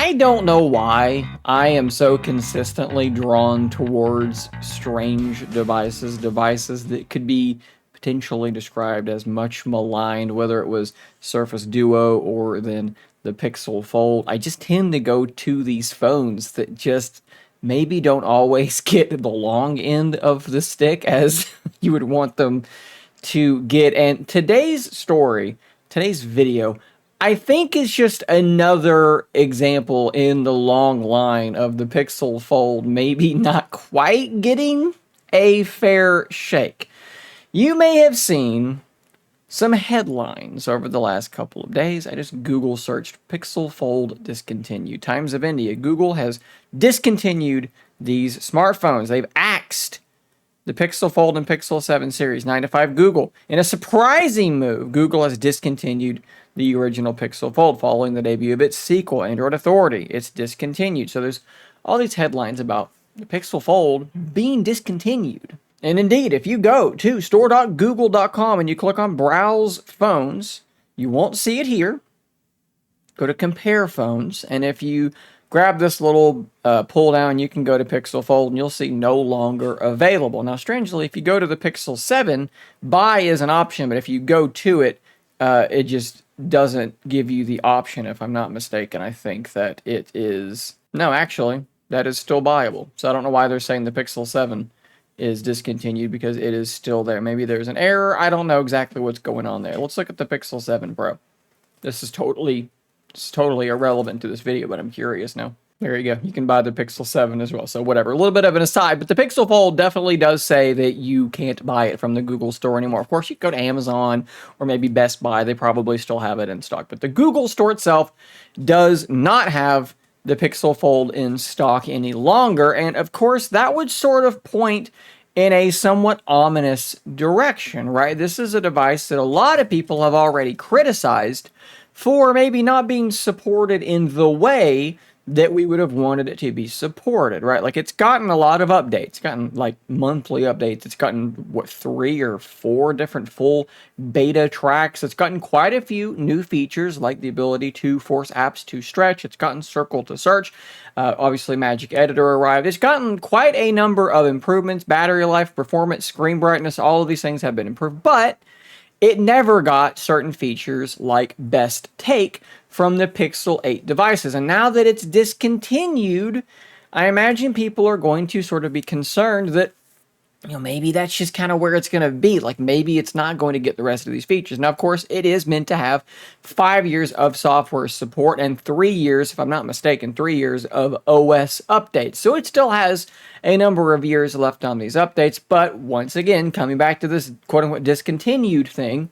I don't know why I am so consistently drawn towards strange devices that could be potentially described as much maligned, whether it was Surface Duo or then the Pixel Fold. I just tend to go to these phones that just maybe don't always get the long end of the stick as you would want them to get. And today's video, I think is just another example in the long line of the Pixel Fold maybe not quite getting a fair shake. You may have seen some headlines over the last couple of days. I just Google searched Pixel Fold discontinued. Times of India. Google has discontinued these smartphones. They've axed the Pixel Fold and Pixel 7 series. 9 to 5 Google. In a surprising move, Google has discontinued the original Pixel Fold following the debut of its sequel, Android Authority. It's discontinued. So there's all these headlines about the Pixel Fold being discontinued. And indeed, if you go to store.google.com and you click on Browse Phones, you won't see it here. Go to Compare Phones, and if you grab this little pull down, you can go to Pixel Fold, and you'll see no longer available. Now, strangely, if you go to the Pixel 7, buy is an option, but if you go to it, it just doesn't give you the option, if I'm not mistaken. I think that it is... No, actually, that is still buyable. So I don't know why they're saying the Pixel 7 is discontinued, because it is still there. Maybe there's an error. I don't know exactly what's going on there. Let's look at the Pixel 7 Pro. This is totally irrelevant to this video, but I'm curious now. There you go. You can buy the Pixel 7 as well. So whatever. A little bit of an aside, but the Pixel Fold definitely does say that you can't buy it from the Google store anymore. Of course, you can go to Amazon or maybe Best Buy. They probably still have it in stock. But the Google store itself does not have the Pixel Fold in stock any longer. And of course, that would sort of point in a somewhat ominous direction, right? This is a device that a lot of people have already criticized for maybe not being supported in the way that we would have wanted it to be supported, right? Like, it's gotten a lot of updates. It's gotten, like, monthly updates. It's gotten, what, 3 or 4 different full beta tracks. It's gotten quite a few new features, like the ability to force apps to stretch. It's gotten circle to search. Obviously, Magic Editor arrived. It's gotten quite a number of improvements. Battery life, performance, screen brightness, all of these things have been improved. But it never got certain features like Best Take from the Pixel 8 devices. And now that it's discontinued, I imagine people are going to sort of be concerned that, you know, maybe that's just kind of where it's going to be. Like, maybe it's not going to get the rest of these features. Now, of course, it is meant to have 5 years of software support and 3 years, if I'm not mistaken, 3 years of OS updates. So it still has a number of years left on these updates. But once again, coming back to this quote-unquote discontinued thing,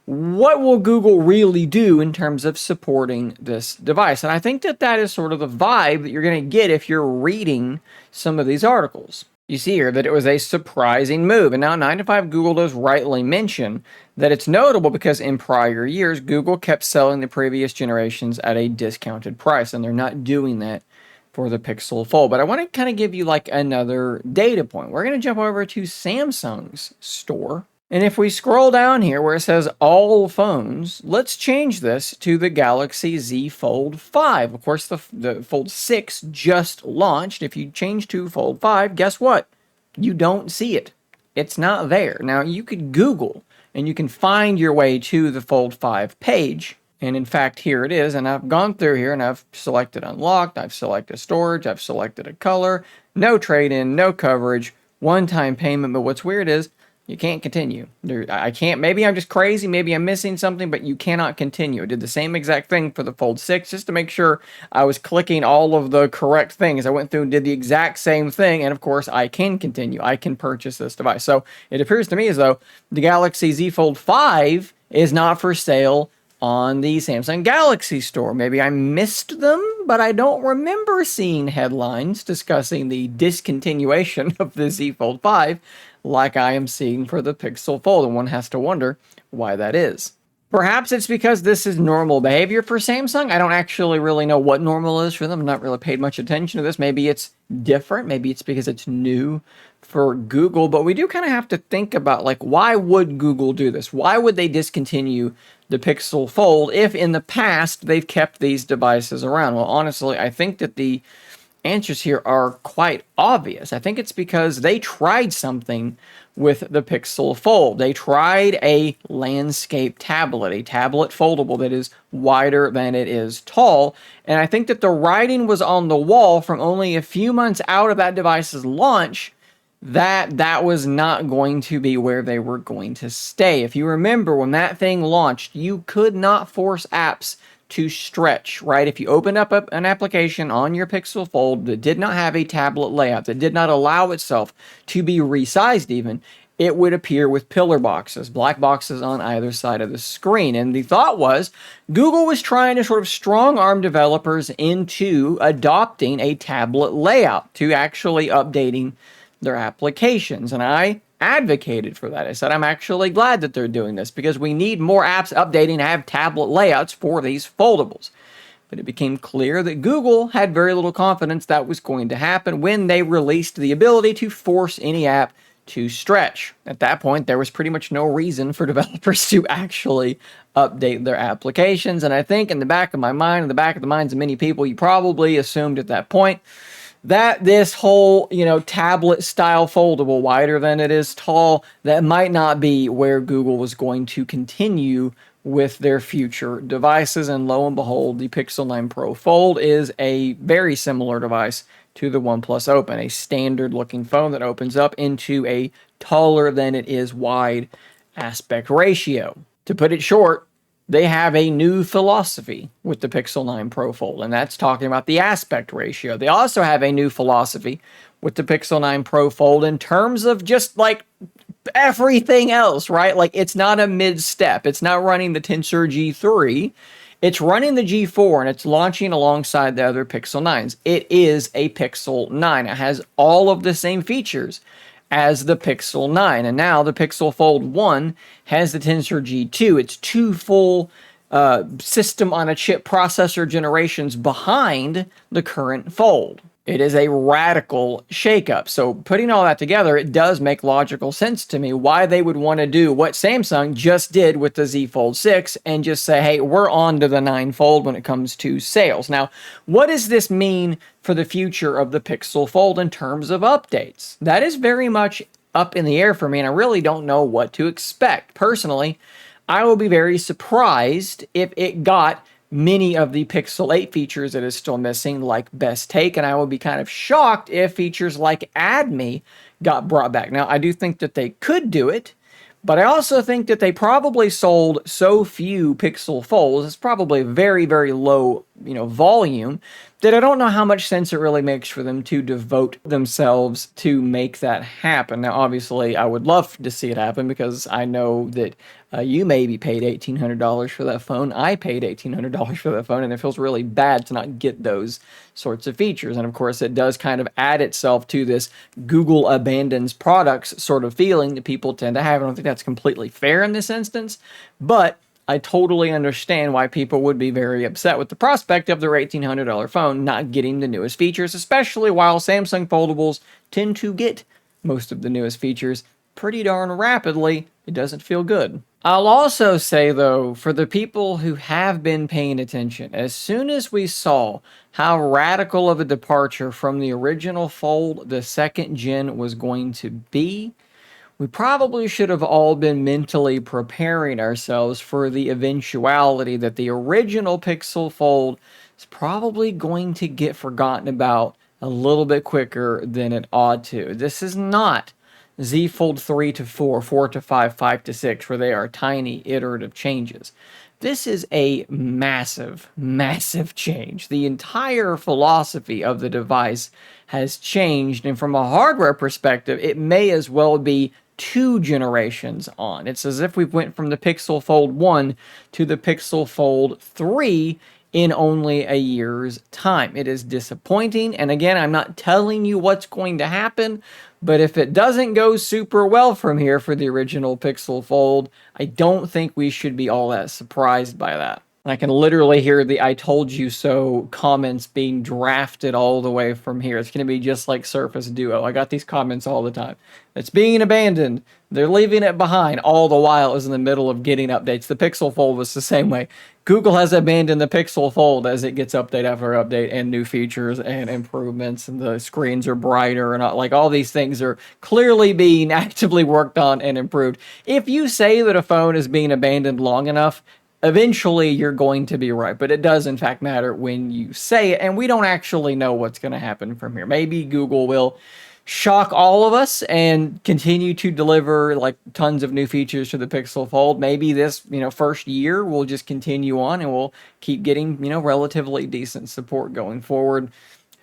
what will Google really do in terms of supporting this device? And I think that that is sort of the vibe that you're going to get if you're reading some of these articles. You see here that it was a surprising move. And now 9 to 5 Google does rightly mention that it's notable because in prior years, Google kept selling the previous generations at a discounted price, and they're not doing that for the Pixel Fold. But I want to kind of give you like another data point. We're going to jump over to Samsung's store. And if we scroll down here where it says all phones, let's change this to the Galaxy Z Fold 5. Of course, the Fold 6 just launched. If you change to Fold 5, guess what? You don't see it. It's not there. Now, you could Google and you can find your way to the Fold 5 page. And in fact, here it is. And I've gone through here and I've selected unlocked. I've selected storage. I've selected a color. No trade-in, no coverage, one-time payment. But what's weird is you can't continue. I can't. Maybe I'm just crazy. Maybe I'm missing something, but you cannot continue. I did the same exact thing for the Fold 6 just to make sure I was clicking all of the correct things. I went through and did the exact same thing, and of course, I can continue. I can purchase this device. So it appears to me as though the Galaxy Z Fold 5 is not for sale on the Samsung Galaxy store. Maybe I missed them, but I don't remember seeing headlines discussing the discontinuation of the Z Fold 5 like I am seeing for the Pixel Fold, and one has to wonder why that is. Perhaps it's because this is normal behavior for Samsung. I don't actually really know what normal is for them. I've not really paid much attention to this. Maybe it's different. Maybe it's because it's new for Google. But we do kind of have to think about, like, why would Google do this? Why would they discontinue the Pixel Fold if in the past they've kept these devices around? Well, honestly, I think that the answers here are quite obvious. I think it's because they tried something with the Pixel Fold. They tried a landscape tablet, a tablet foldable that is wider than it is tall. And I think that the writing was on the wall from only a few months out of that device's launch that was not going to be where they were going to stay. If you remember, when that thing launched, you could not force apps to stretch, right? If you opened up an application on your Pixel Fold that did not have a tablet layout, that did not allow itself to be resized even, it would appear with pillar boxes, black boxes on either side of the screen. And the thought was Google was trying to sort of strong arm developers into adopting a tablet layout, to actually updating their applications. And I advocated for that. I said, I'm actually glad that they're doing this because we need more apps updating to have tablet layouts for these foldables. But it became clear that Google had very little confidence that was going to happen when they released the ability to force any app to stretch. At that point, there was pretty much no reason for developers to actually update their applications. And I think in the back of my mind, in the back of the minds of many people, you probably assumed at that point that this whole, tablet style foldable, wider than it is tall, that might not be where Google was going to continue with their future devices. And lo and behold, the Pixel 9 Pro Fold is a very similar device to the OnePlus Open, a standard looking phone that opens up into a taller than it is wide aspect ratio. To put it short, they have a new philosophy with the Pixel 9 Pro Fold, and that's talking about the aspect ratio. They also have a new philosophy with the Pixel 9 Pro Fold in terms of just like everything else, right? Like it's not a mid-step. It's not running the Tensor G3. It's running the G4, and it's launching alongside the other Pixel 9s. It is a Pixel 9. It has all of the same features as the Pixel 9. And now the Pixel Fold 1 has the Tensor G2. It's two full system-on-a-chip processor generations behind the current Fold. It is a radical shakeup. So putting all that together, it does make logical sense to me why they would want to do what Samsung just did with the Z Fold 6 and just say, hey, we're on to the 9 Fold when it comes to sales. Now, what does this mean for the future of the Pixel Fold in terms of updates? That is very much up in the air for me, and I really don't know what to expect. Personally, I will be very surprised if it got many of the Pixel 8 features it is still missing, like Best Take, and I would be kind of shocked if features like Add Me got brought back. Now, I do think that they could do it, but I also think that they probably sold so few Pixel Folds, it's probably very, very low, volume, that I don't know how much sense it really makes for them to devote themselves to make that happen. Now, obviously, I would love to see it happen because I know that you maybe paid $1,800 for that phone. I paid $1,800 for that phone, and it feels really bad to not get those sorts of features. And of course, it does kind of add itself to this Google abandons products sort of feeling that people tend to have. I don't think that's completely fair in this instance, but I totally understand why people would be very upset with the prospect of their $1,800 phone not getting the newest features, especially while Samsung foldables tend to get most of the newest features pretty darn rapidly. It doesn't feel good. I'll also say, though, for the people who have been paying attention, as soon as we saw how radical of a departure from the original Fold the second gen was going to be, we probably should have all been mentally preparing ourselves for the eventuality that the original Pixel Fold is probably going to get forgotten about a little bit quicker than it ought to. This is not Z Fold 3 to 4, 4 to 5, 5 to 6, where they are tiny iterative changes. This is a massive, massive change. The entire philosophy of the device has changed, and from a hardware perspective, it may as well be 2 generations on. It's as if we went from the Pixel Fold 1 to the Pixel Fold 3 in only a year's time. It is disappointing, and again, I'm not telling you what's going to happen, but if it doesn't go super well from here for the original Pixel Fold, I don't think we should be all that surprised by that. I can literally hear the "I told you so" comments being drafted all the way from here. It's going to be just like Surface Duo. I got these comments all the time. It's being abandoned. They're leaving it behind. All the while it was in the middle of getting updates. The Pixel Fold was the same way. Google has abandoned the Pixel Fold as it gets update after update and new features and improvements, and the screens are brighter and all these things are clearly being actively worked on and improved. If you say that a phone is being abandoned long enough, eventually you're going to be right, but it does in fact matter when you say it, and we don't actually know what's going to happen from here. Maybe Google will shock all of us and continue to deliver like tons of new features to the Pixel Fold. Maybe this, first year will just continue on and we'll keep getting, relatively decent support going forward.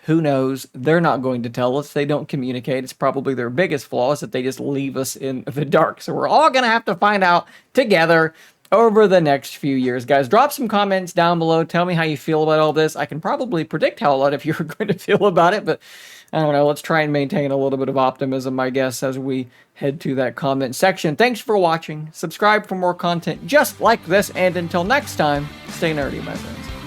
Who knows? They're not going to tell us. They don't communicate. It's probably their biggest flaw is that they just leave us in the dark. So we're all going to have to find out together over the next few years. Guys, drop some comments down below. Tell me how you feel about all this. I can probably predict how a lot of you are going to feel about it, but I don't know. Let's try and maintain a little bit of optimism, I guess, as we head to that comment section. Thanks for watching. Subscribe for more content just like this, and until next time, stay nerdy, my friends.